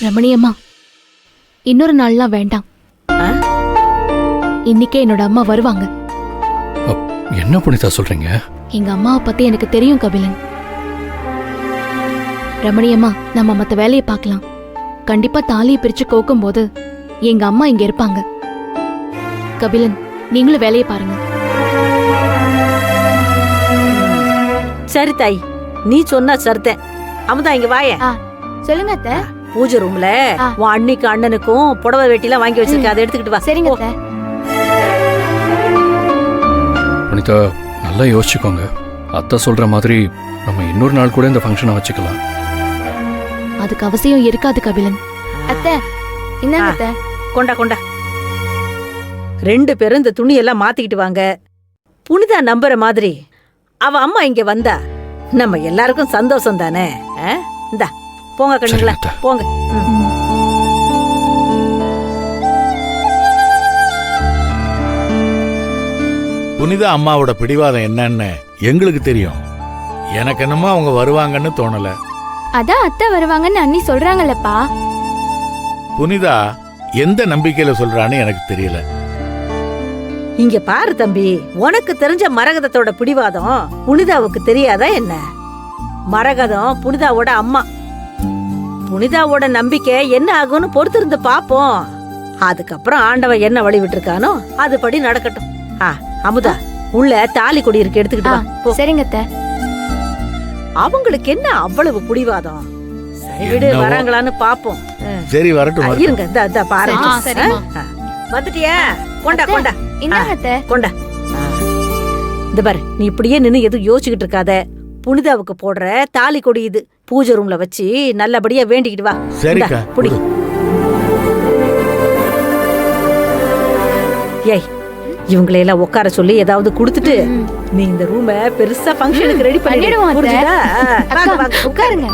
ரமணியம்மா, இன்னொரு நாள்லாம் வேண்டாம். இன்னைக்கே என்னோட அம்மா வருவாங்க. என்ன புனிதா சொல்றீங்க? எங்க அம்மாவை பத்தி எனக்கு தெரியும் கபிலன். ரமணியம்மா, நம்ம மத்த வேலையை பார்க்கலாம். கண்டிப்பா தாலியை பிரிச்சு கோக்கும் போது எங்க அம்மா இங்க இருப்பாங்க. கபிலன், நீங்களும் வேலையை பாருங்க. சரி தாய், நீ சொன்னா சரித்தேன். அமுதா இங்க வாயே. சொல்லுங்க அத்தை. பூஜை ரூம்ல உன் அண்ணிக்கு அண்ணனுக்கும் புடவை வெட்டிலாம் வாங்கி வச்சிருக்க, அதை எடுத்துக்கிட்டு வா. சரிங்க அத்தை. புனிதா, நல்லா யோசிச்சுக்கோங்க. அத்தை சொல்ற மாதிரி நம்ம இன்னொரு நாள் கூட இந்த ஃபங்க்ஷனை வச்சுக்கலாம். அதுக்கு அவசியம் இருக்காது கபிலன். அத்தை, இந்தாங்க அத்தை. கொண்டா கொண்டா. 2 பேரும் இந்த துணியெல்லாம் மாத்திக்கிட்டு வாங்க. புனிதா நம்புற மாதிரி அவ அம்மா இங்க வந்தா நம்ம எல்லாருக்கும் சந்தோஷம் தானே. இந்தா போங்க கண்ணுங்களா, போங்க. புனிதா அம்மாவோட பிடிவாதம் என்னன்னு எங்களுக்கு தெரியும். எனக்கு என்னமோ அவங்க வருவாங்கன்னு தோணல. அதான் அத்தை வருவாங்கன்னு அண்ணி சொல்றாங்கல்லப்பா. புனிதா எந்த நம்பிக்கையில சொல்றான்னு எனக்கு தெரியல. இங்க பாரு தம்பி, உனக்கு தெரிஞ்ச மரகதத்தோட பிடிவாதம் புனிதாவுக்கு தெரியாதா என்ன? மரகதம் புனிதாவோட அம்மா. புனிதாவோட நம்பிக்கை என்ன ஆகும்னு பொறுத்திருந்து பாப்போம். அதுக்கப்புறம் ஆண்டவன் என்ன வழி விட்டுருக்கானோ அதுபடி நடக்கட்டும். அமுதா, உள்ள தாலி கொடி இருக்கு, எடுத்துக்கிட்டு வா. சரிங்க அத்தை. அவங்களுக்கு என்ன அவ்வளவு பிடிவாதம்? சரி விடு, வராங்களான்னு பாப்போம். சரி வரட்டும். இருங்க, இந்த பாரு. வந்துட்டியா? கொண்டா கொண்டா கொண்டா. இந்த பாரு, நீ இப்படியே நின்னு எதுவும் யோசிச்சுக்கிட்டு இருக்காத. புனிதாவுக்கு போடுற தாலி கொடி இது. பூஜை ரூம்ல வச்சு நல்லபடியா வேண்டிக்கிட்டு வா. சரிக்கா, புடி. ஏய், இவங்களையெல்லாம் உட்கார சொல்லி ஏதாவது குடுத்துட்டு நீ இந்த ரூம பெருசா ஃபங்க்ஷனுக்கு ரெடி பண்ணிடுவோம். உட்காருங்க.